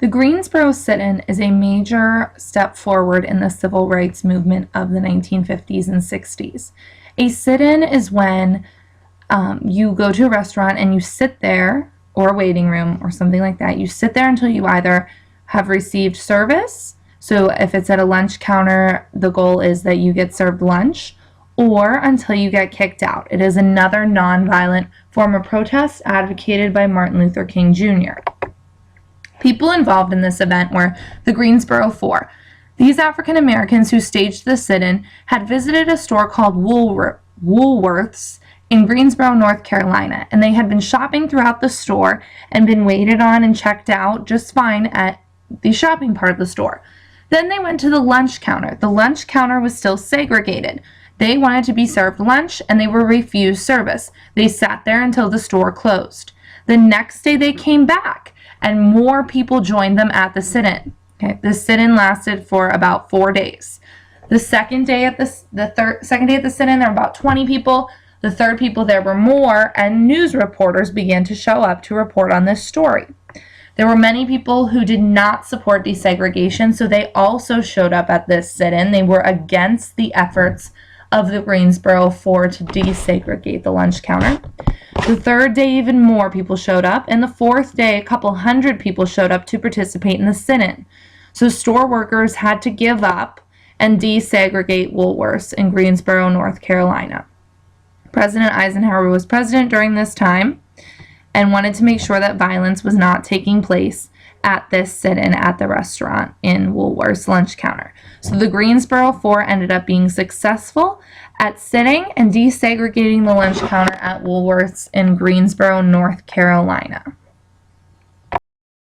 The Greensboro Sit In is a major step forward in the civil rights movement of the 1950s and 60s. A sit-in is when you go to a restaurant and you sit there, or a waiting room or something like that. You sit there until you either have received service. So if it's at a lunch counter, the goal is that you get served lunch, or until you get kicked out. It is another nonviolent form of protest advocated by Martin Luther King Jr. People involved in this event were the Greensboro Four. These African Americans who staged the sit-in had visited a store called Woolworth's in Greensboro, North Carolina, and they had been shopping throughout the store and been waited on and checked out just fine at the shopping part of the store. Then they went to the lunch counter. The lunch counter was still segregated. They wanted to be served lunch and they were refused service. They sat there until the store closed. The next day they came back and more people joined them at the sit-in. Okay, the sit-in lasted for about 4 days. The second day at the sit-in, there were about 20 people. The third people, there were more, and news reporters began to show up to report on this story. There were many people who did not support desegregation, so they also showed up at this sit-in. They were against the efforts of the Greensboro Four to desegregate the lunch counter. The third day, even more people showed up, and the fourth day, a couple hundred people showed up to participate in the sit-in. So store workers had to give up and desegregate Woolworths in Greensboro, North Carolina. President Eisenhower was president during this time and wanted to make sure that violence was not taking place at this sit-in at the restaurant in Woolworth's lunch counter. So the Greensboro Four ended up being successful at sitting and desegregating the lunch counter at Woolworth's in Greensboro, North Carolina.